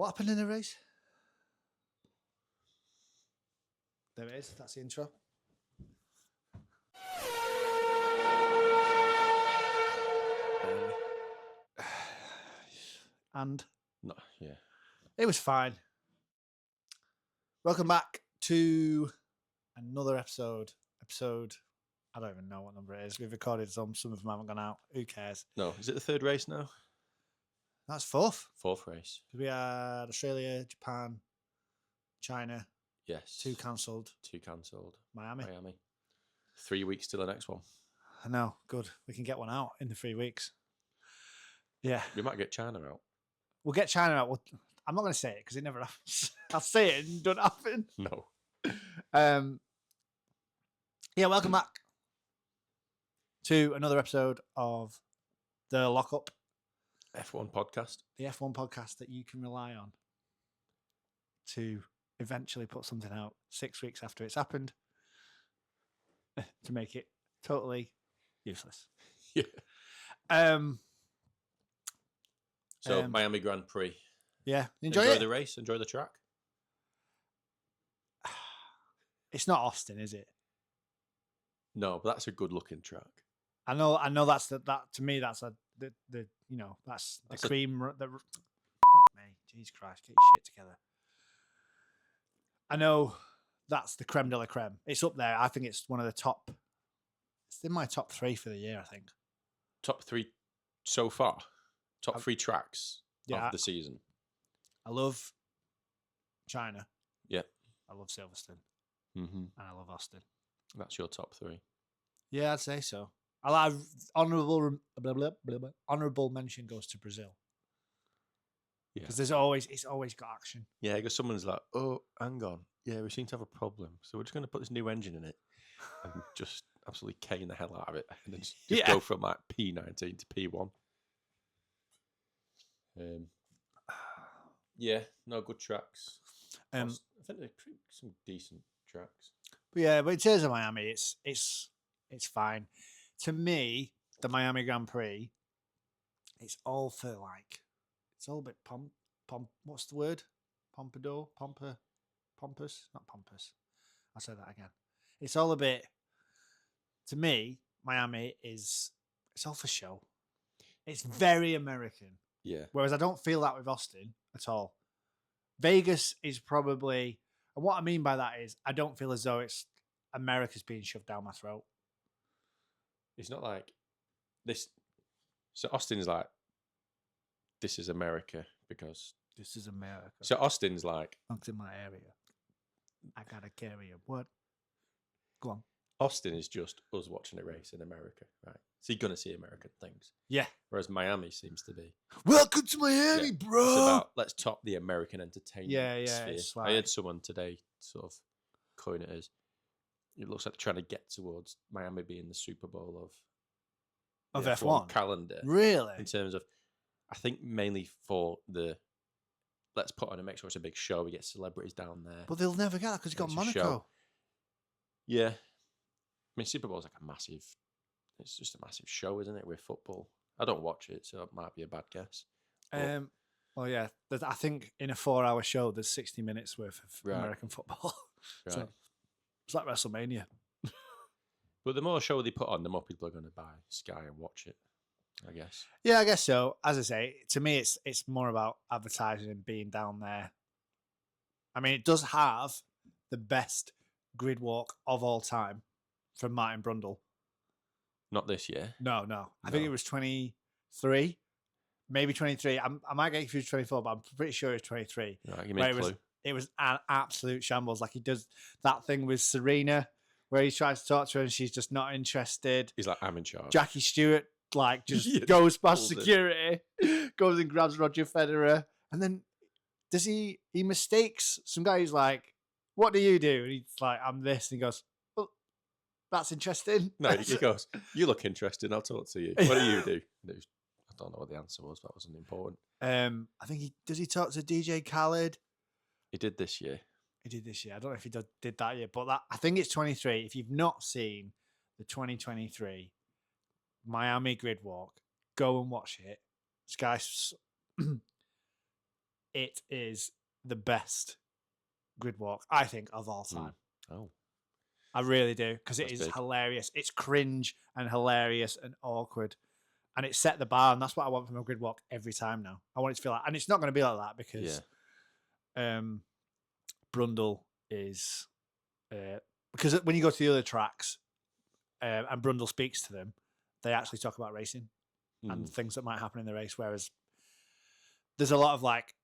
What happened in the race? There it is. That's the intro. And no, yeah, it was fine. Welcome back to another episode. I don't even know what number it is. We've recorded some of them haven't gone out. Who cares? no. Is it the third race now? That's fourth. Fourth race. We had Australia, Japan, China. Yes. Two cancelled. Miami. 3 weeks till the next one. I know. Good. We can get one out in the 3 weeks. Yeah. We might get China out. We'll get China out. I'm not going to say it because it never happens. I'll say it and it doesn't happen. No. Yeah, welcome back to another episode of The Lockup. F1 podcast. The F1 podcast that you can rely on to eventually put something out 6 weeks after it's happened to make it totally useless. Yeah. So Miami Grand Prix. Yeah. Enjoy the race. Enjoy the track. It's not Austin, is it? No, but that's a good looking track. I know that's that to me that's the that's the cream the fuck me, Jesus Christ, get your shit together. I know that's the creme de la creme. It's up there. I think it's one of the top. It's in my top 3 for the year, I think. Top 3 so far. Top 3 tracks of the season. I love China. Yeah. I love Silverstone. Mm-hmm. And I love Austin. That's your top 3. Yeah, I'd say so. I like honourable mention goes to Brazil. Yeah. Because it's always got action. Yeah, because someone's like, oh, hang on. Yeah, we seem to have a problem. So we're just going to put this new engine in it and just absolutely cane the hell out of it. And then just go from like P19 to P1. Yeah, no, good tracks. I think they're some decent tracks. But in terms of Miami, it's fine. To me, the Miami Grand Prix, it's all for it's all a bit what's the word? Pompadour? Pompous? Not pompous. I'll say that again. It's all a bit, to me, Miami it's all for show. It's very American. Yeah. Whereas I don't feel that with Austin at all. Vegas is probably, and what I mean by that is I don't feel as though it's America's being shoved down my throat. It's not like this. So Austin's like, this is America because this is America. So Austin's like, it's in my area. I gotta carry a what? Go on. Austin is just us watching a race in America, right? So you're gonna see American things. Yeah. Whereas Miami seems to be. Welcome to Miami, bro. It's about let's top the American entertainment sphere. Like, I heard someone today sort of coin it as it looks like trying to get towards Miami being the Super Bowl of the F1 calendar. Really? In terms of, I think mainly for the let's put on and make sure it's a big show. We get celebrities down there. But they'll never get that because you've got Monaco. Show. Yeah. I mean, Super Bowl's like it's just a massive show, isn't it, with football? I don't watch it, so it might be a bad guess. Well, yeah. I think in a 4-hour show, there's 60 minutes worth of American football. Right. So it's like WrestleMania. But the more show they put on, the more people are going to buy Sky and watch it, I guess. Yeah, I guess so. As I say, to me, it's more about advertising and being down there. I mean, it does have the best grid walk of all time from Martin Brundle. Not this year. No. I think it was 23, maybe 23. I might get confused 24, but I'm pretty sure it's 23. Right, give me a clue. It was an absolute shambles. Like he does that thing with Serena where he tries to talk to her and she's just not interested. He's like, I'm in charge. Jackie Stewart just goes past security, goes and grabs Roger Federer, and then he mistakes some guy who's like, what do you do? And he's like, I'm this. And he goes, well, that's interesting. No, he goes, you look interesting. I'll talk to you. What do you do? I don't know what the answer was. That wasn't important. I think he talk to DJ Khaled? He did this year. I don't know if he did that yet, but I think it's 23. If you've not seen the 2023 Miami Grid Walk, go and watch it. Sky it is the best grid walk, I think, of all time. Oh, I really do, because it That's is big. hilarious. It's cringe and hilarious and awkward. And it set the bar, and that's what I want from a grid walk every time now. I want it to feel like, and it's not going to be like that because Brundle is, because when you go to the other tracks and Brundle speaks to them, they actually talk about racing and things that might happen in the race. Whereas there's a lot of like,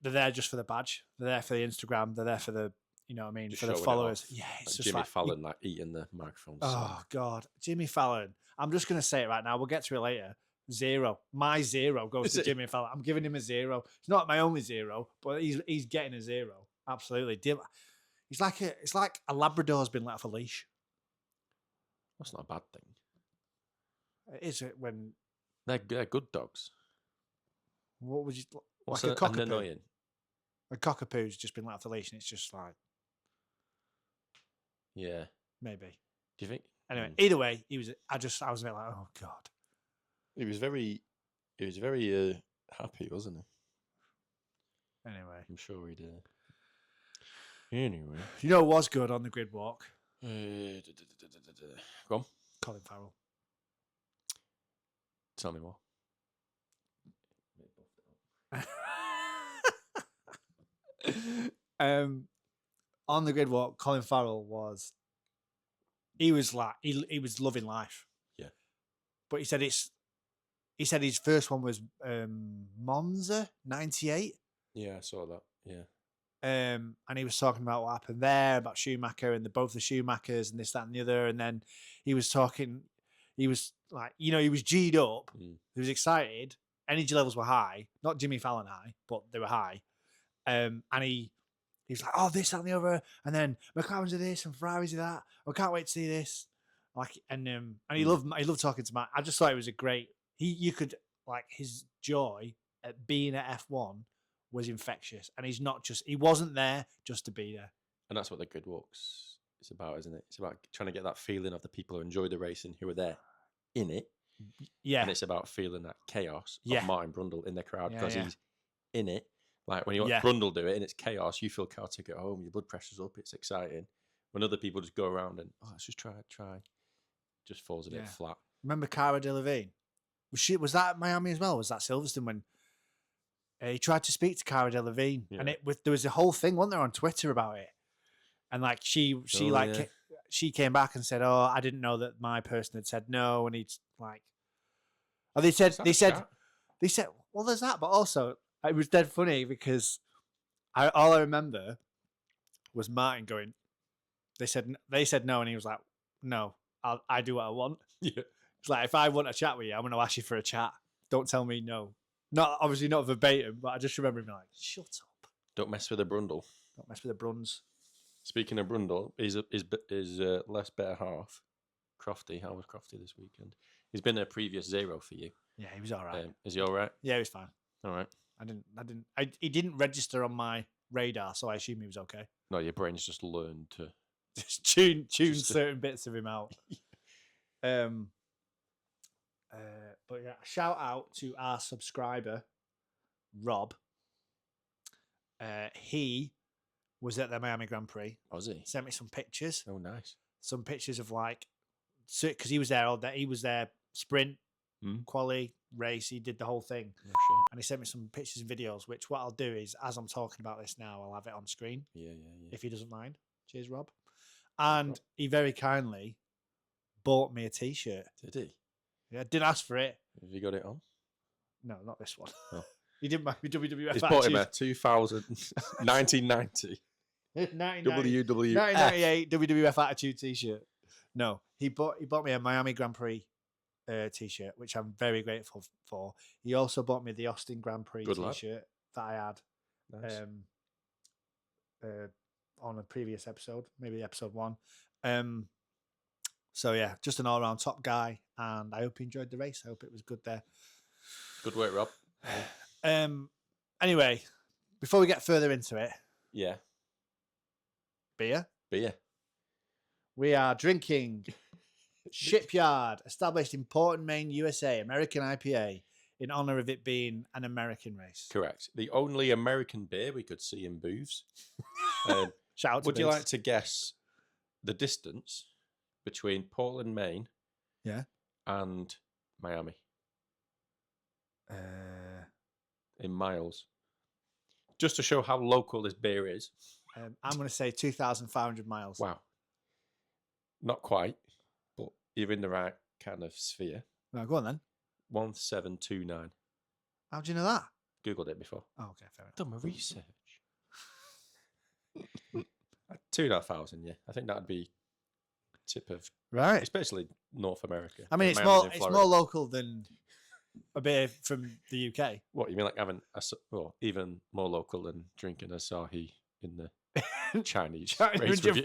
they're there just for the badge. They're there for the Instagram. They're there for the, you know what I mean, Just for the showing it followers. off. Yeah, it's Like just Jimmy like Fallon like eating the microphone. oh God, Jimmy Fallon. I'm just gonna say it right now. We'll get to it later. 0. My 0 goes to Jimmy Fallon. I'm giving him a 0. It's not my only 0, but he's getting a 0. Absolutely. It's like a Labrador's been let off a leash. That's not a bad thing. Is it when They're good dogs. what would you What's like a cockapoo? annoying? A cockapoo's just been let off the leash, and it's just like Yeah. maybe. Do you think? Anyway, either way, he was. I was a bit like, oh God. He was very happy, wasn't he? Anyway, I'm sure he did. Anyway, you know what was good on the grid walk? go on. Colin Farrell. Tell me more. On the grid walk, Colin Farrell was. He was like he was loving life. Yeah, but he said his first one was Monza '98. Yeah, I saw that. Yeah. And he was talking about what happened there, about Schumacher and both the Schumachers and this, that, and the other. And then he was talking. He was like, you know, he was G'd up. He was excited. Energy levels were high, not Jimmy Fallon high, but they were high. And he was like, oh, this, that, and the other. And then McLaren's are this and Ferrari's are that. I can't wait to see this. Like, and he loved talking to Matt. I just thought it was a great. You could like his joy at being at F1 was infectious, and he wasn't there just to be there. And that's what the grid walks is about, isn't it? It's about trying to get that feeling of the people who enjoy the racing, who are there in it. Yeah. And it's about feeling that chaos of Martin Brundle in the crowd because he's in it. Like when you watch Brundle do it and it's chaos, you feel chaotic at home, your blood pressure's up, it's exciting. When other people just go around and, let's just try, just falls a bit flat. Remember Cara Delevingne? Was that at Miami as well? Was that Silverstone when he tried to speak to Cara Delevingne? And there was a whole thing, wasn't there, on Twitter about it? And like she came back and said, "Oh, I didn't know that my person had said no," and he's like, "Oh, they said, well, there's that." But also, it was dead funny because all I remember was Martin going, "They said no," and he was like, "No, I do what I want." Yeah. It's like, if I want a chat with you, I'm going to ask you for a chat. Don't tell me no. Obviously not verbatim, but I just remember him being like, "Shut up! Don't mess with the Brundle. Don't mess with the Bruns." Speaking of Brundle, his less better half, Crofty. How was Crofty this weekend? He's been a previous 0 for you. Yeah, he was all right. Is he all right? Yeah, he was fine. All right. He didn't register on my radar, so I assume he was okay. No, your brain's just learned to just tune certain bits of him out. But yeah, shout out to our subscriber, Rob. He was at the Miami Grand Prix. Was he? Sent me some pictures. Oh, nice. Some pictures of like, because he was there all day. He was there sprint, quali, race. He did the whole thing. Oh, shit. And he sent me some pictures and videos, which what I'll do is, as I'm talking about this now, I'll have it on screen. Yeah. If he doesn't mind. Cheers, Rob. And he very kindly bought me a T-shirt. Did he? Yeah, didn't ask for it. Have you got it on? No, not this one. Oh. He didn't buy me WWF. He's bought him a 1990 WWF 1998 WWF Attitude T-shirt. No, he bought me a Miami Grand Prix T-shirt, which I'm very grateful for. He also bought me the Austin Grand Prix T-shirt that I had nice. On a previous episode, maybe episode 1. So yeah, just an all-round top guy, and I hope you enjoyed the race. I hope it was good there. Good work, Rob. Anyway, before we get further into it, beer. We are drinking Shipyard, established in Portland, Maine, USA, American IPA. in honor of it being an American race. Correct. The only American beer we could see in booths. Shout out to Would you Booths. like to guess the distance between Portland, Maine, and Miami? In miles. Just to show how local this beer is. I'm going to say 2,500 miles. Wow. Not quite, but you're in the right kind of sphere. Well, go on then. 1729. How do you know that? Googled it before. Oh, okay, fair enough. Done my research. 2,500, yeah. I think that'd be tip of right, especially North America. I mean, it's more local than a beer from the UK. What you mean, like having even more local than drinking Asahi in the Chinese race review?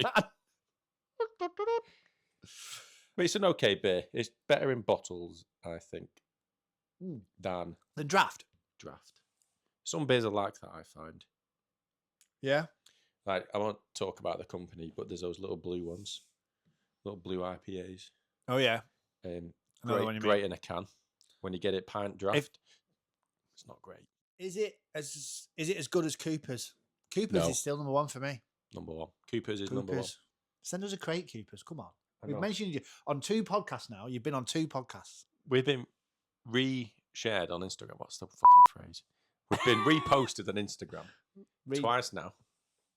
But it's an okay beer. It's better in bottles, I think, than draft. Some beers are like that, I find. Yeah. Like, I won't talk about the company, but there's those little blue ones, little blue IPAs. Oh yeah. Great in a can. When you get it pint draft, it's not great. Is it as good as Cooper's? Cooper's is still number one for me. Number one. Cooper's is number one. Send us a crate, Cooper's. Come on. We've mentioned you on 2 podcasts now. You've been on 2 podcasts. We've been re-shared on Instagram. What's the fucking phrase? We've been reposted on Instagram twice now.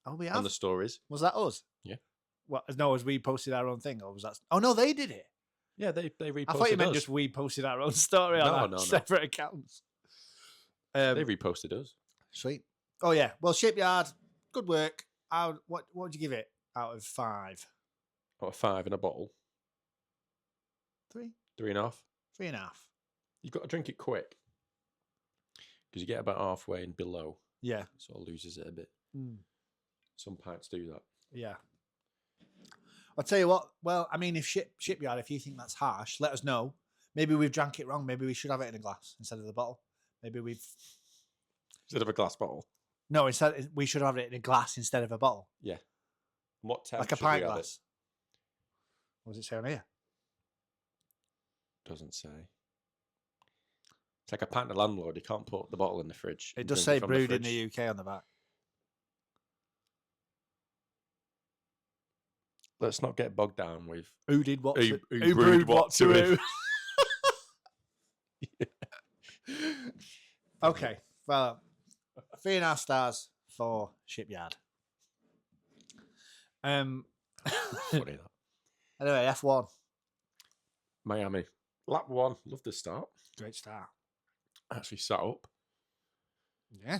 Oh, we have? On the stories. Was that us? Yeah. What? No, as we posted our own thing, or was that? Oh no, they did it. Yeah, they reposted. I thought you meant just we posted our own story on separate accounts. They reposted us. Sweet. Oh yeah. Well, Shipyard, good work. What would you give it out of 5? Out of 5 in a bottle. 3. 3.5. 3.5. You've got to drink it quick because you get about halfway and below. Yeah. Sort of loses it a bit. Some pints do that. Yeah. I'll tell you what. Well, I mean, if Shipyard, if you think that's harsh, let us know. Maybe we've drank it wrong. Maybe we should have it in a glass instead of the bottle. Maybe we've instead of a glass bottle. No, instead we should have it in a glass instead of a bottle. Yeah. What time? Like a pint glass. What does it say on here? Doesn't say. It's like a pint of landlord. You can't put the bottle in the fridge. It does say brewed in the UK on the back. Let's not get bogged down with who did what. Who brewed what to who. Okay, well, 3.5 stars for Shipyard. Funny that. Anyway, F1. Miami. Lap 1. Love the start. Great start. Actually sat up. Yeah.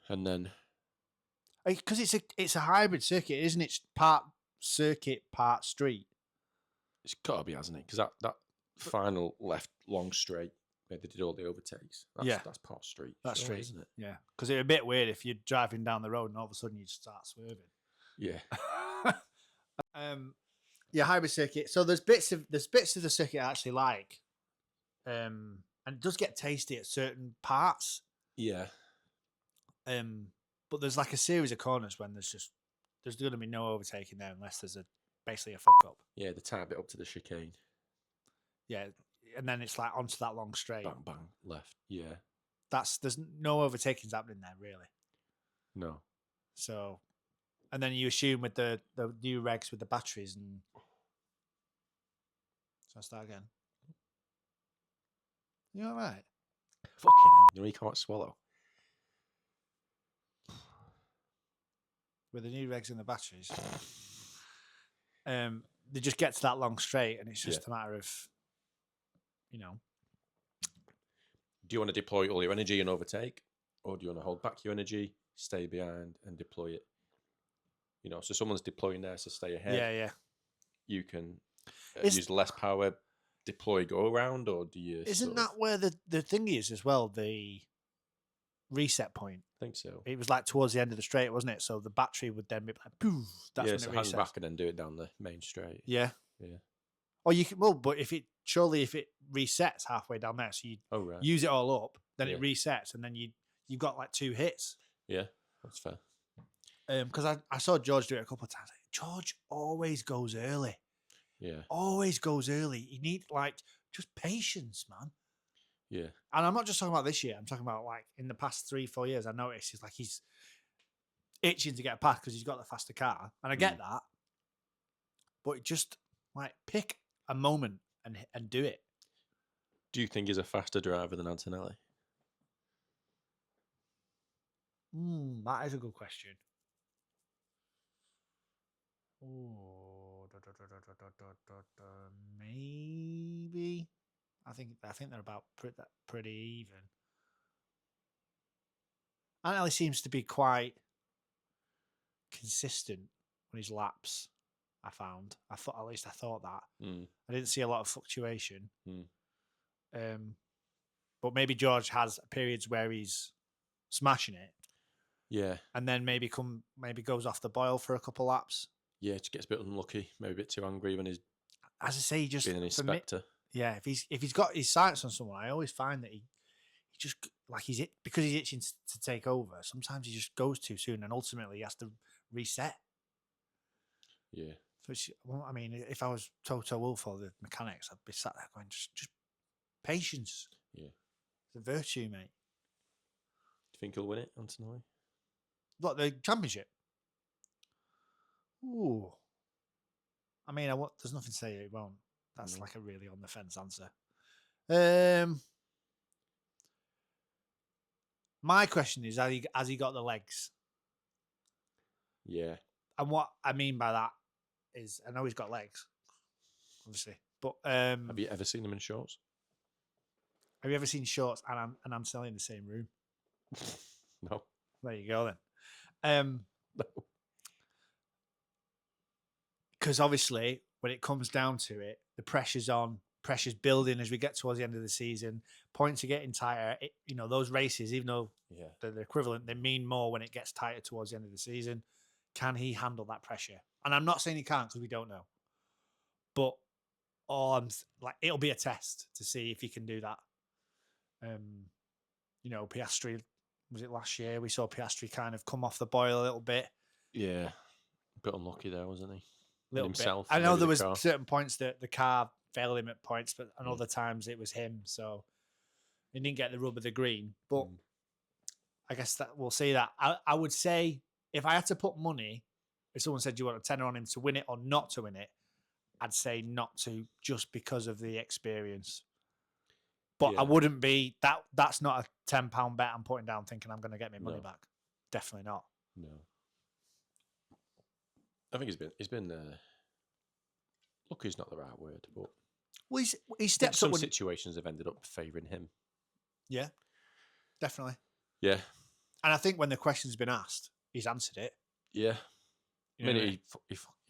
And then... Because it's a hybrid circuit, isn't it? It's part circuit, part street. It's got to be, hasn't it? Because that final left long straight where they did all the overtakes. That's part street. That's straight, isn't it? Yeah. Because it's a bit weird if you're driving down the road and all of a sudden you start swerving. Yeah. Yeah, hybrid circuit. So there's bits of the circuit I actually like. And it does get tasty at certain parts. Yeah. But there's like a series of corners when there's going to be no overtaking there unless there's basically a fuck up. Yeah, the tap bit up to the chicane. Yeah, and then it's like onto that long straight. Bang, bang, left. Yeah. There's no overtakings happening there, really. No. So, and then you assume with the new regs with the batteries and... So I'll start again. You all right? Fucking hell. You know you can't swallow. With the new regs and the batteries, they just get to that long straight, and it's just a matter of, Do you want to deploy all your energy and overtake, or do you want to hold back your energy, stay behind, and deploy it? So someone's deploying theirs to stay ahead. Yeah. You can use less power, deploy go around, or do you? Isn't that where the thing is as well? The reset point. I think so. It was like towards the end of the straight, wasn't it? So the battery would then be like, poof. That's when it resets. Hang back and then do it down the main straight. Yeah. Yeah. Or you can, but if it resets halfway down there, so you use it all up, then it resets, and then you've got like 2 hits. Yeah, that's fair. Because I saw George do it a couple of times. George always goes early. Yeah. Always goes early. You need just patience, man. Yeah. And I'm not just talking about this year. I'm talking about like in the past 3-4 years. I noticed he's itching to get a pass because he's got the faster car, and I get that. But just like pick a moment and do it. Do you think he's a faster driver than Antonelli? That is a good question. Oh, maybe. I think they're about pretty even. Antonelli seems to be quite consistent on his laps. I thought that. I didn't see a lot of fluctuation. But maybe George has periods where he's smashing it. Yeah. And then maybe goes off the boil for a couple laps. Yeah, just gets a bit unlucky, maybe a bit too angry when he's, as I say, just being an inspector. Yeah, if he's got his sights on someone, I always find that he just like because he's itching to take over. Sometimes he just goes too soon, and ultimately he has to reset. Yeah. Well, I mean, if I was Toto Wolff or the mechanics, I'd be sat there going, just patience. Yeah. It's a virtue, mate. Do you think he'll win it, Antonelli? What, the championship? Ooh. I mean, there's nothing to say it won't. That's like a really on the fence answer. My question is, has he got the legs? Yeah. And what I mean by that is, I know he's got legs, obviously, but have you ever seen him in shorts? Have you ever seen shorts and I'm selling in the same room? No. There you go then. No. Because obviously, when it comes down to it, the pressure's on, pressure's building as we get towards the end of the season. Points are getting tighter. Those races, even though they're equivalent, they mean more when it gets tighter towards the end of the season. Can he handle that pressure? And I'm not saying he can't because we don't know. But it'll be a test to see if he can do that. Piastri, was it last year? We saw Piastri kind of come off the boil a little bit. Yeah. A bit unlucky there, wasn't he? Little himself. Bit. I know there was certain points that the car failed him at points, but on other times it was him. So he didn't get the rub of the green. But I guess that we'll see that. I would say if I had to put money, if someone said, do you want a tenner on him to win it or not to win it? I'd say not to, just because of the experience. But I wouldn't be that's not a £10 bet I'm putting down thinking I'm going to get my money back. Definitely not. No. I think he's been lucky is not the right word, but he steps up. Some situations have ended up favouring him. Yeah, definitely. Yeah. And I think when the question's been asked, he's answered it. Yeah. He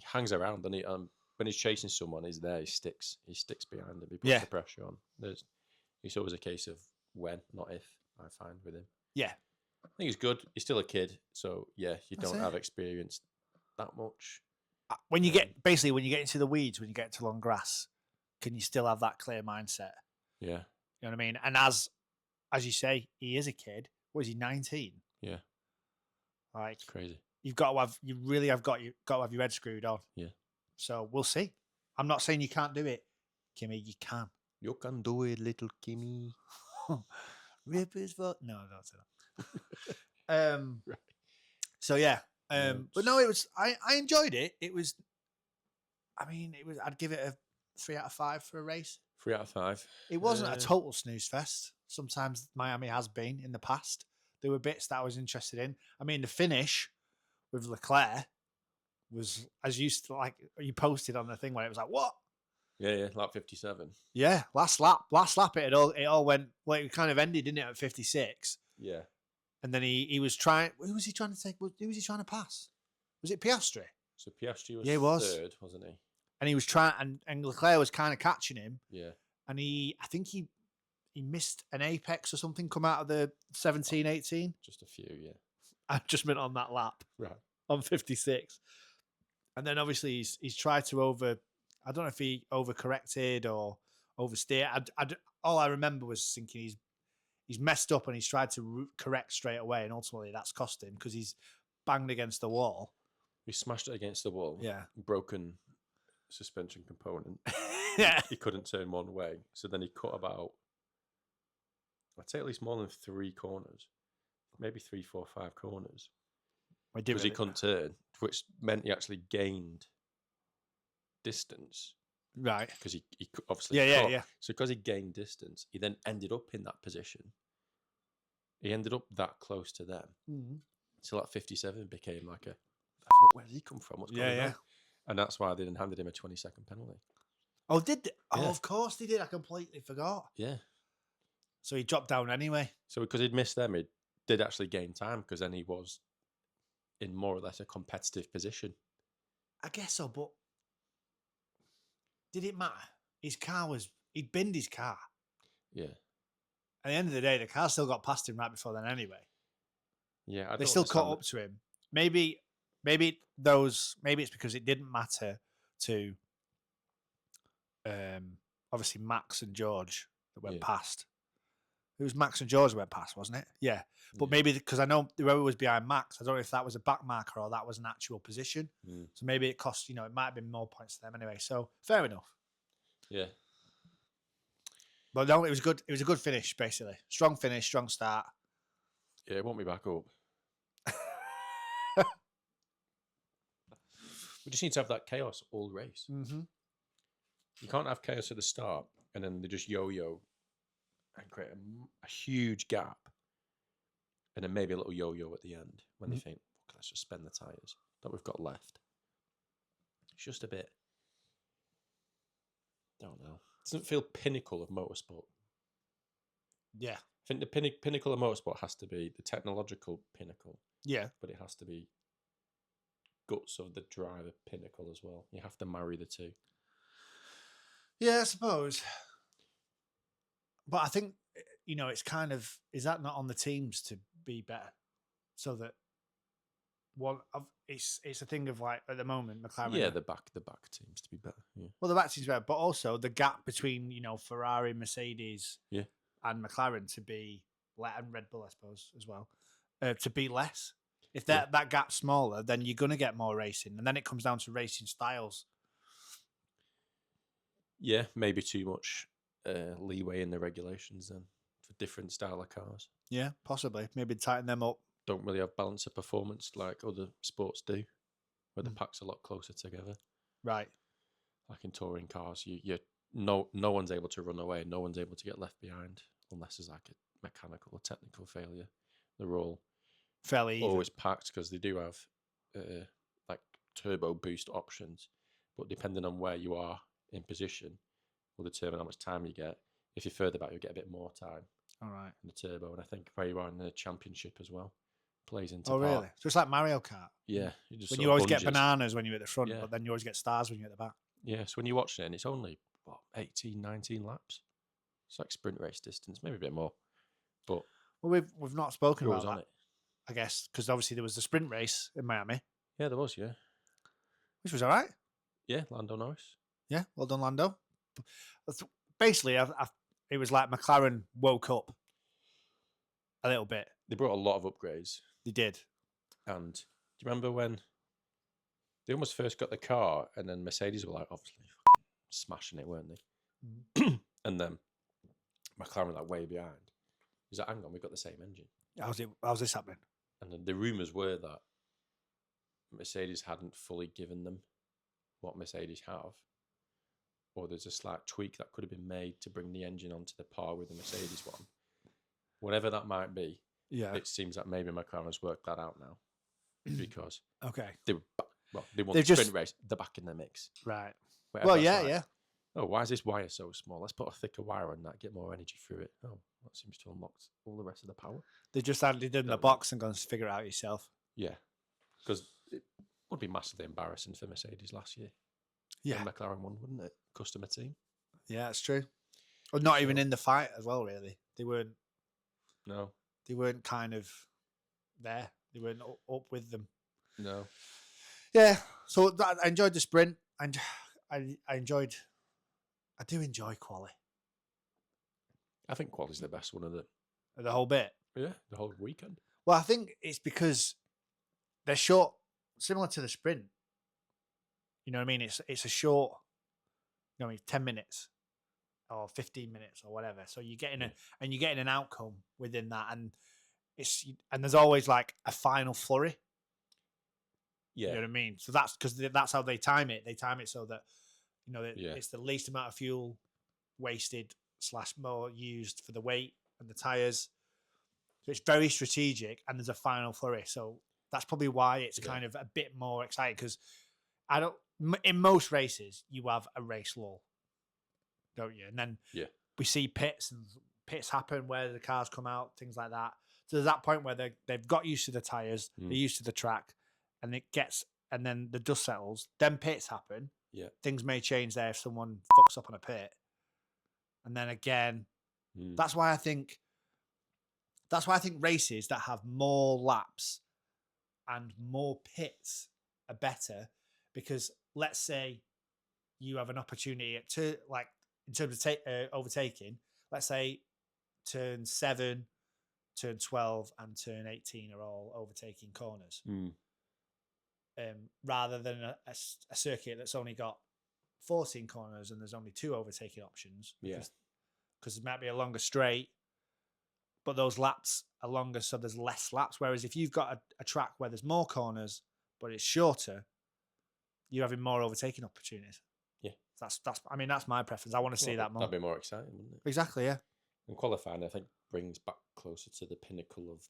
hangs around, and when he's chasing someone, he's there. He sticks behind him. He puts the pressure on. It's always a case of when, not if. I find with him. Yeah. I think he's good. He's still a kid, so you don't have experience that much. When you get into the weeds, when you get into long grass, can you still have that clear mindset? Yeah. You know what I mean? And as you say, he is a kid. What is he, 19? Yeah. Like, it's crazy. You really have got to have your head screwed on. Yeah. So we'll see. I'm not saying you can't do it, Kimmy. You can. You can do it, little Kimmy. Rip his foot. No, don't say that. Right. So yeah. But no, it was. I enjoyed it. It was. I mean, it was. I'd give it a 3 out of 5 for a race. 3 out of 5. It wasn't a total snooze fest. Sometimes Miami has been in the past. There were bits that I was interested in. I mean, the finish with Leclerc was, as you posted on the thing when it was like, what? Yeah, lap 57. Yeah, last lap it all went. Well, it kind of ended, didn't it, at 56? Yeah. And then he was trying. Who was he trying to take? Who was he trying to pass? Was it Piastri? So Piastri was, third, wasn't he? And he was trying, and Leclerc was kind of catching him. Yeah. And I think he missed an apex or something come out of the 17, 18. Just a few, yeah. I just meant on that lap. Right. On 56. And then obviously he's tried to I don't know if he overcorrected or oversteer. All I remember was thinking he's messed up and he's tried to correct straight away, and ultimately that's cost him because he's banged against the wall. He smashed it against the wall. Yeah. Broken suspension component. Yeah. He couldn't turn one way. So then he cut about I'd say at least more than 3 corners, maybe 3, 4, 5 corners. Because he couldn't turn, which meant he actually gained distance. Right. Because he obviously yeah. So because he gained distance, he then ended up in that position. He ended up that close to them. Mm-hmm. So that 57 became like where did he come from? What's going on? And that's why they then handed him a 20-second penalty. Oh, did they? Oh, of course they did. I completely forgot. Yeah. So he dropped down anyway. So because he'd missed them, he did actually gain time because then he was in more or less a competitive position. I guess so, but did it matter? His car he'd binned his car. Yeah. At the end of the day, the car still got past him right before then anyway. Yeah, they still caught up to him. Maybe it's because it didn't matter to obviously Max and George that went past. It was Max and George that went past, wasn't it? Yeah. But maybe because I know whoever was behind Max, I don't know if that was a back marker or that was an actual position. So maybe it cost, it might have been more points to them anyway. So fair enough. Yeah. But no, it was good. It was a good finish, basically. Strong finish, strong start. Yeah, it won't be back up. We just need to have that chaos all race. Mm-hmm. You can't have chaos at the start and then they just yo-yo and create a huge gap and then maybe a little yo-yo at the end when they think, let's just spend the tyres that we've got left. It's just a bit, don't know. It doesn't feel pinnacle of motorsport. Yeah. I think the pinnacle of motorsport has to be the technological pinnacle. Yeah. But it has to be guts of the driver pinnacle as well. You have to marry the two. Yeah, I suppose. But I think, it's kind of, is that not on the teams to be better? So that it's a thing of like at the moment McLaren. Yeah, the back teams to be better. Yeah. Well, the back teams better, but also the gap between Ferrari, Mercedes, and McLaren to be and Red Bull, I suppose, as well, to be less. If that gap's smaller, then you're going to get more racing, and then it comes down to racing styles. Yeah, maybe too much leeway in the regulations then for different style of cars. Yeah, possibly. Maybe tighten them up. Don't really have balance of performance like other sports do, where the pack's a lot closer together. Right. Like in touring cars, no one's able to run away, no one's able to get left behind unless there's like a mechanical or technical failure. They're all fairly always packed because they do have like turbo boost options, but depending on where you are in position will determine how much time you get. If you're further back, you'll get a bit more time. All right. In the turbo, and I think where you are in the championship as well plays into. Oh, really? So it's like Mario Kart. Yeah. When you always get bananas when you're at the front, but then you always get stars when you're at the back. Yeah. So when you're watching it, and it's only 18, 19 laps. It's like sprint race distance, maybe a bit more. But we've not spoken about that. On it. I guess because obviously there was the sprint race in Miami. Yeah, there was. Yeah. Which was all right. Yeah, Lando Norris. Yeah, well done, Lando. Basically, it was like McLaren woke up a little bit. They brought a lot of upgrades. They did. And do you remember when they almost first got the car and then Mercedes were like, obviously, smashing it, weren't they? Mm-hmm. And then McLaren were like way behind. He's like, hang on, we've got the same engine. How's this happening? And then the rumours were that Mercedes hadn't fully given them what Mercedes have. Or there's a slight tweak that could have been made to bring the engine onto the par with the Mercedes one. Whatever that might be, it seems that maybe McLaren has worked that out now. Because they won the sprint race, they're back in the mix. Right. Well, yeah. Oh, why is this wire so small? Let's put a thicker wire on that, get more energy through it. Oh, that seems to unlock all the rest of the power. They just added it in the box and gone to figure it out yourself. Yeah. Because it would be massively embarrassing for Mercedes last year. Yeah. When McLaren won, wouldn't it? Customer team. Yeah, that's true. Or not even in the fight as well, really. They weren't. No. They weren't kind of there. They weren't up with them. No. Yeah. So I enjoyed the sprint. And I do enjoy quali. I think quali's the best one of the whole bit. Yeah, the whole weekend. Well, I think it's because they're short, similar to the sprint. You know what I mean? It's a short, 10 minutes. or 15 minutes or whatever. So you're getting an outcome within that, and there's always like a final flurry. Yeah. You know what I mean? So that's because that's how they time it. They time it so that, it's the least amount of fuel wasted / more used for the weight and the tires. So it's very strategic, and there's a final flurry. So that's probably why it's kind of a bit more exciting, because in most races you have a race lull, don't you? And then we see pits happen where the cars come out, things like that. So there's that point where they've got used to the tires, they're used to the track, and then the dust settles. Then pits happen. Yeah, things may change there if someone fucks up on a pit, and then again, that's why I think races that have more laps and more pits are better, because let's say you have an opportunity to, like, in terms of overtaking, let's say turn 7, turn 12 and turn 18 are all overtaking corners. Rather than a circuit that's only got 14 corners and there's only 2 overtaking options. Because it might be a longer straight, but those laps are longer, so there's less laps. Whereas if you've got a track where there's more corners, but it's shorter, you're having more overtaking opportunities. Yeah. That's my preference. I want to see that more. That'd be more exciting, wouldn't it? Exactly, yeah. And qualifying, I think, brings back closer to the pinnacle of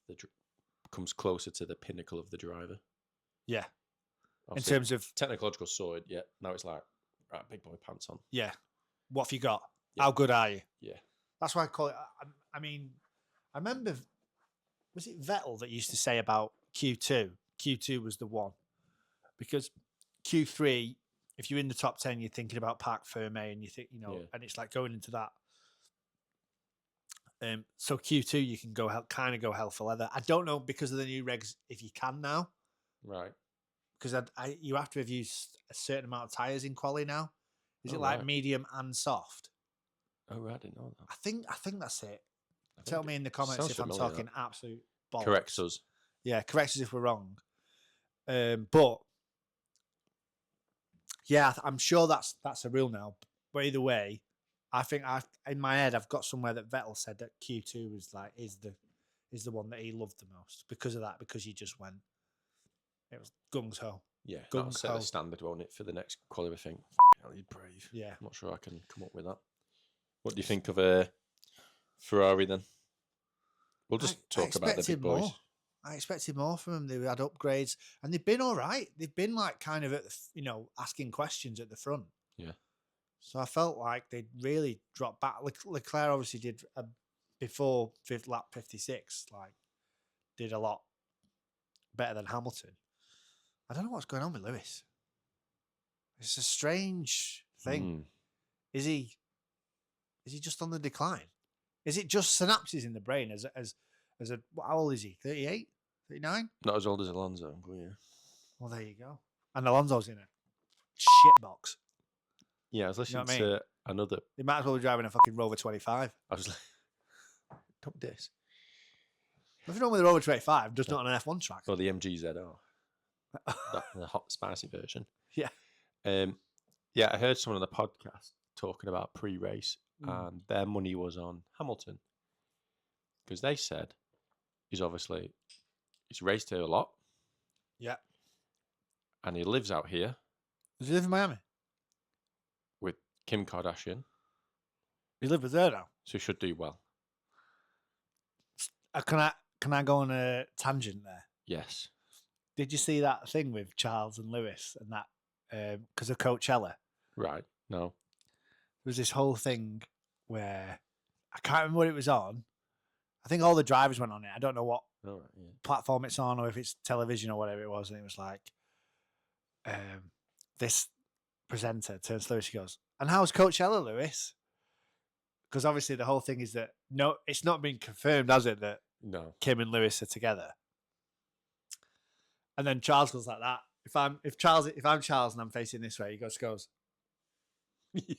comes closer to the pinnacle of the driver. Yeah. Obviously, in terms of technological sorted, now it's like, right, big boy pants on. Yeah. What have you got? Yeah. How good are you? Yeah. That's why I call it. I remember, was it Vettel that used to say about Q2? Q2 was the one. Because Q3, if you're in the top 10, you're thinking about Parc Fermé, and you think, and it's like going into that. So Q2, you can go hell for leather. I don't know, because of the new regs, if you can now. Right. Because you have to have used a certain amount of tyres in quali now. Is it like medium and soft? Oh, right, I didn't know that. I think that's it. Tell me in the comments if I'm talking absolute bollocks. Correct us. Yeah, correct us if we're wrong. But yeah, I'm sure that's a rule now. But either way, I think in my head I've got somewhere that Vettel said that Q2 was like is the one that he loved the most because of that, because he just went. It was gung ho. Yeah, that'll set the standard, won't it, for the next quality thing? Hell, you're brave. Yeah, I'm not sure I can come up with that. What do you think of Ferrari then? We'll just talk about the big boys. I expected more from them. They had upgrades, and they've been all right. They've been like kind of at the, asking questions at the front. Yeah. So I felt like they'd really dropped back. Leclerc obviously did before lap 56, like did a lot better than Hamilton. I don't know what's going on with Lewis. It's a strange thing. Is he just on the decline? Is it just synapses in the brain as a how old is he? 38? 39? Not as old as Alonso, but yeah. Well, there you go. And Alonso's in a shit box. Yeah, I was listening to another. He might as well be driving a fucking Rover 25. I was like, top diss. Nothing wrong with the Rover 25, just not on an F1 track. Or the MGZR. The hot, spicy version. Yeah. Yeah, I heard someone on the podcast talking about pre-race, and their money was on Hamilton. Because they said he's raced here a lot. Yeah. And he lives out here. Does he live in Miami? With Kim Kardashian. He lives with her now. So he should do well. Can I go on a tangent there? Yes. Did you see that thing with Charles and Lewis and that because of Coachella? Right. No. There was this whole thing where I can't remember what it was on. I think all the drivers went on it. I don't know what platform it's on or if it's television or whatever it was. And it was like this presenter turns to Lewis, he goes, "And how's Coachella, Lewis?" Because obviously the whole thing is that it's not been confirmed, has it, that Kim and Lewis are together. And then Charles goes like that. If I'm Charles and I'm facing this way, he goes, yeah,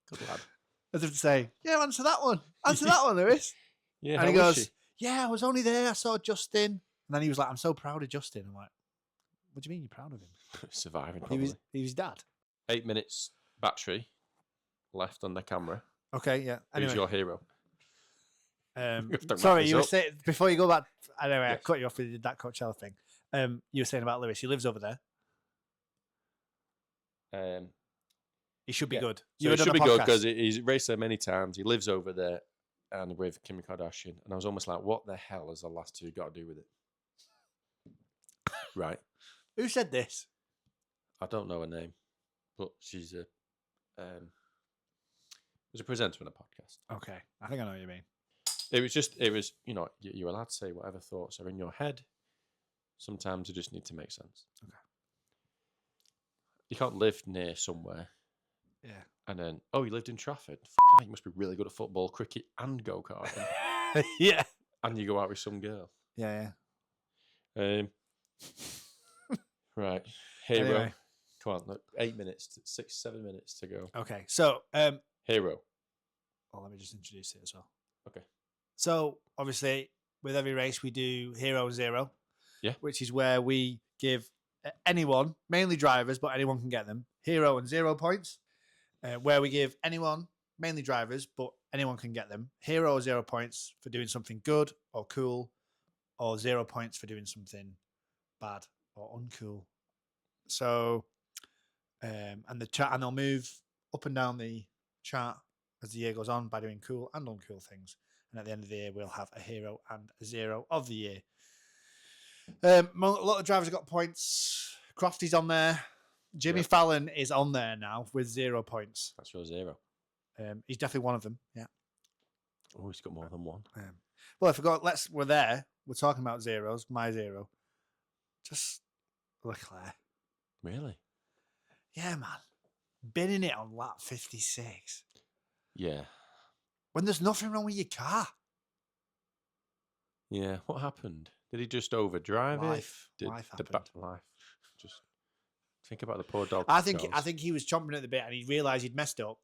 good lad. As if to say, yeah, answer that one. Answer that one, Lewis. Yeah, and he goes, yeah, I was only there. I saw Justin. And then he was like, I'm so proud of Justin. I'm like, what do you mean you're proud of him? Surviving, probably. He was dad. 8 minutes battery left on the camera. Okay, yeah. Who's your hero? Sorry, you were saying before you go back. Anyway, Yes. I cut you off with that Coachella thing. You were saying about Lewis. He lives over there. He should be good. So he should be good because he's raced there many times. He lives over there, and with Kim Kardashian. And I was almost like, what the hell has the last two got to do with it? Right. Who said this? I don't know her name, but she's a was a presenter on a podcast. Okay, I think I know what you mean. It was you're allowed to say whatever thoughts are in your head. Sometimes you just need to make sense. Okay. You can't live near somewhere. Yeah. And then, you lived in Trafford. You must be really good at football, cricket, and go-karting. Yeah. And you go out with some girl. Yeah. Right. Hero. Anyway. Come on, look, 8 minutes, 7 minutes to go. Okay, so hero. Well, let me just introduce it as well. Okay. So obviously, with every race, we do hero and zero. Yeah. Which is where we give anyone, mainly drivers, but anyone can get them, hero and 0 points. Where we give anyone, mainly drivers, but anyone can get them, hero or 0 points for doing something good or cool, or 0 points for doing something bad or uncool. So, and they'll move up and down the chart as the year goes on by doing cool and uncool things. And at the end of the year, we'll have a hero and a 0 of the year. A lot of drivers have got points. Crofty's on there. Jimmy Fallon is on there now with 0 points. That's your 0. He's definitely one of them. Yeah. Oh, he's got more than one. Well, I forgot. We're there. We're talking about zeros. My 0. Just Leclerc. Really? Yeah, man. Binning it on lap 56. Yeah. When there's nothing wrong with your car. Yeah. What happened? Did he just overdrive Life happened. Life. Just think about the poor dog. I think he was chomping at the bit and he realised he'd messed up.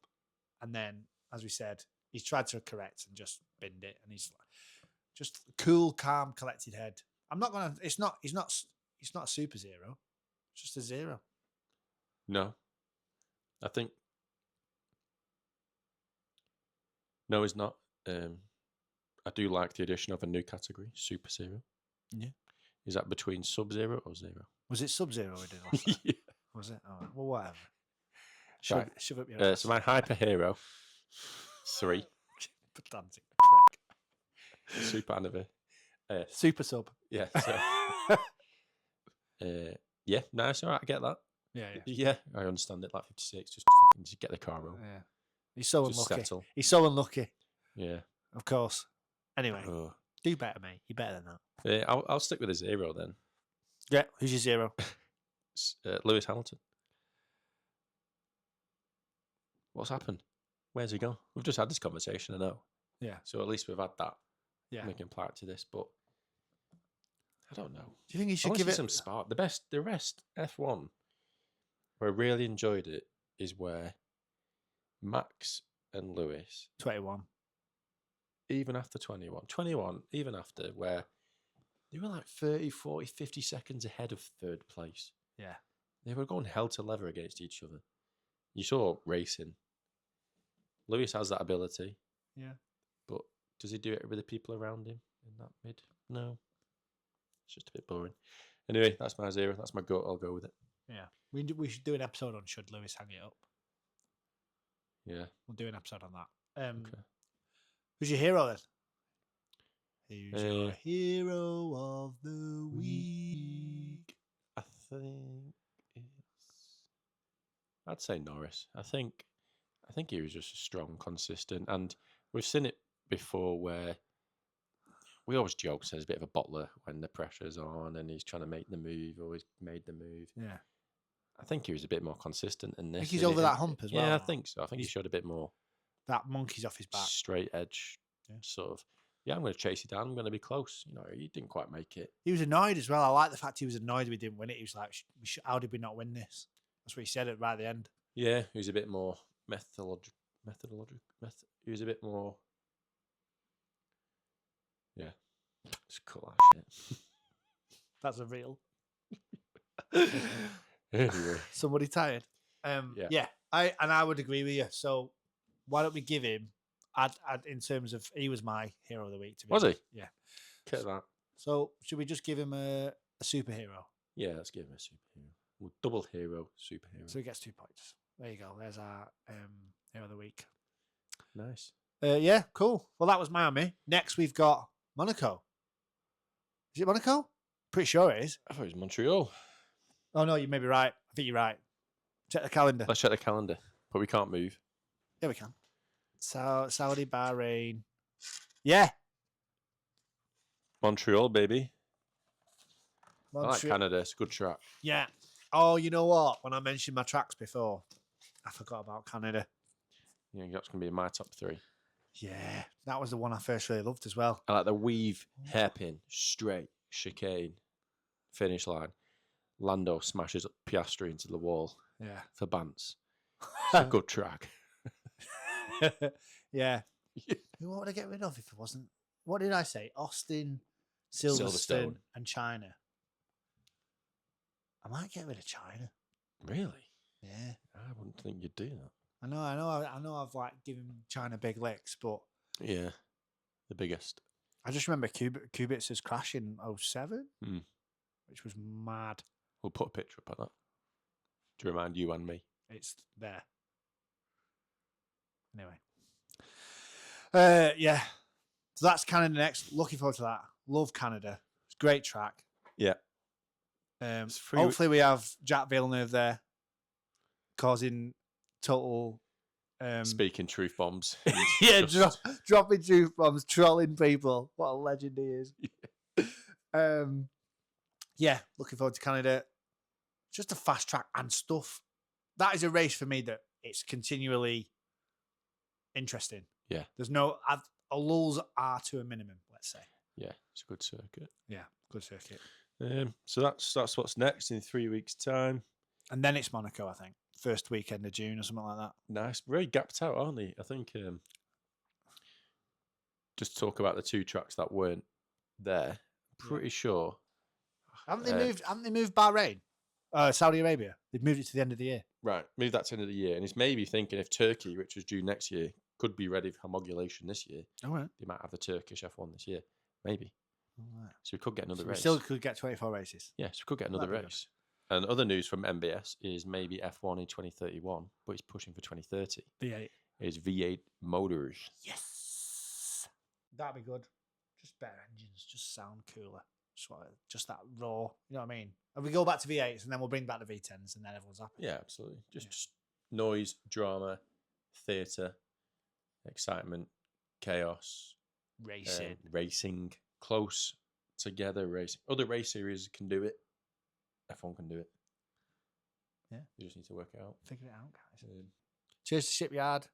And then, as we said, he's tried to correct and just binned it. And he's just cool, calm, collected head. I'm not gonna. He's not a super 0. It's just a 0. No. I think. No, he's not. I do like the addition of a new category, Super 0. Yeah. Is that between Sub-0 or 0? Was it Sub-0 we did last time? Yeah. Was it? Oh, well, whatever. Shove up your ass. So my hyper hero, 3. Pedantic prick. Super anniversary. Super sub. Yeah. So, yeah. Nice. All right. I get that. Yeah. I understand it. Like 56. Just get the car wrong. Yeah. He's so just unlucky. Settle. He's so unlucky. Yeah. Of course. Anyway, do better, mate. You're better than that. Yeah, I'll stick with a 0 then. Yeah. Who's your 0? Lewis Hamilton. What's happened? Where's he gone? We've just had this conversation, I know. Yeah. So at least we've had that. Yeah. We can apply it to this, but I don't know. Do you think he should give it some spark? The rest F1, where I really enjoyed it, is where Max and Lewis 21. Even after 21, even after, where they were like 30, 40, 50 seconds ahead of third place. Yeah. They were going hell to leather against each other. You saw racing. Lewis has that ability. Yeah. But does he do it with the people around him in that mid? No. It's just a bit boring. Anyway, that's my 0. That's my goat. I'll go with it. Yeah. We should do an episode on should Lewis hang it up. Yeah. We'll do an episode on that. Okay. Who's your hero then? Who's your hero of the week? I think I'd say Norris. I think he was just strong, consistent, and we've seen it before where we always joke, says a bit of a bottler when the pressure's on and he's trying to make the move, always made the move. Yeah. I think he was a bit more consistent in this. I think he's over that hump as well. Yeah, I think so. I think he showed a bit more. That monkey's off his back. Straight edge, sort of. Yeah, I'm going to chase you down. I'm going to be close. He didn't quite make it. He was annoyed as well. I like the fact he was annoyed we didn't win it. He was like, how did we not win this? That's what he said right at the end. Yeah, he was a bit more methodological. He was a bit more. Yeah. Just cut that shit. That's a real. Anyway. Somebody tired. Yeah. I would agree with you. So why don't we give him in terms of, he was my hero of the week. To be Was he? honest. Yeah. Get that. So should we just give him a superhero? Yeah, let's give him a superhero. Well, double hero, superhero. So he gets 2 points. There you go. There's our hero of the week. Nice. Yeah, cool. Well, that was Miami. Next, we've got Monaco. Is it Monaco? Pretty sure it is. I thought it was Montreal. Oh, no, you may be right. I think you're right. Check the calendar. Let's check the calendar. But we can't move. Yeah, we can. Saudi, Bahrain. Yeah. Montreal, baby. I like Montreal. Canada. It's a good track. Yeah. Oh, you know what? When I mentioned my tracks before, I forgot about Canada. Yeah, that's going to be in my top 3. Yeah. That was the one I first really loved as well. I like the weave, hairpin, straight, chicane, finish line. Lando smashes up Piastri into the wall. Yeah. For Bance. It's a good track. Yeah. What would I get rid of if it wasn't? What did I say? Austin, Silverstone, and China. I might get rid of China. Really? Yeah. I wouldn't think you'd do that. I know. I've like given China big licks, but yeah, the biggest. I just remember Kubica's crash in 07, which was mad. We'll put a picture up of that to remind you and me. It's there. Anyway. Yeah. So that's Canada next. Looking forward to that. Love Canada. It's a great track. Yeah. Hopefully we have Jack Villeneuve there causing total speaking truth bombs. Yeah, dropping truth bombs, trolling people. What a legend he is. Yeah, looking forward to Canada. Just a fast track and stuff. That is a race for me that it's continually interesting. Yeah. There's no lulls are to a minimum, let's say. Yeah, it's a good circuit. Yeah, good circuit. So that's what's next in 3 weeks' time. And then it's Monaco, I think. First weekend of June or something like that. Nice. Very gapped out, aren't they? I think just to talk about the 2 tracks that weren't there. Pretty sure. Haven't they moved Bahrain? Saudi Arabia. They've moved it to the end of the year. Right. Move that to the end of the year. And it's maybe thinking if Turkey, which is due next year, could be ready for homologation this year. All right. They might have the Turkish F1 this year. Maybe. All right. So we could get another race. We still could get 24 races. Yes, we could get another race. And other news from MBS is maybe F1 in 2031, but he's pushing for 2030. V8. It's V8 motors. Yes. That'd be good. Just better engines, just sound cooler. Just that raw, you know what I mean? And we go back to V8s and then we'll bring back the V10s and then everyone's happy. Yeah, absolutely. Just noise, drama, theatre, excitement, chaos. Racing. Close together racing. Other race series can do it. F1 can do it. Yeah. You just need to work it out. Figure it out, guys. Cheers to Shipyard.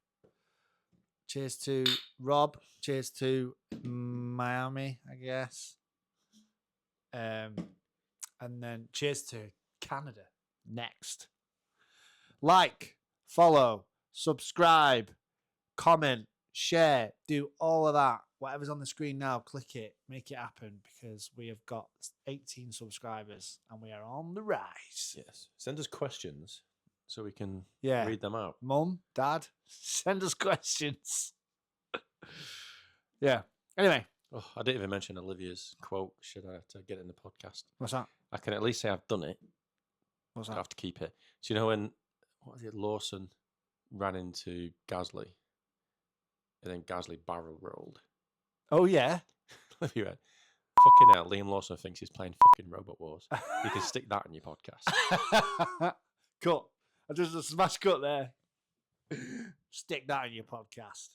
Cheers to Rob. Cheers to Miami, I guess. And then cheers to Canada next. Like, follow, subscribe, comment, share, do all of that. Whatever's on the screen now, click it, make it happen, because we have got 18 subscribers and we are on the rise. Yes. Send us questions so we can read them out. Mum, Dad, send us questions. Yeah. Anyway. Oh, I didn't even mention Olivia's quote. Should I to get it in the podcast? What's that? I can at least say I've done it. What's that? I have to keep it. So you know when Lawson ran into Gasly and then Gasly barrel rolled? Oh, yeah. Olivia went, fucking hell, Liam Lawson thinks he's playing fucking Robot Wars. You can stick that in your podcast. Cut. I just a smash cut there. Stick that in your podcast.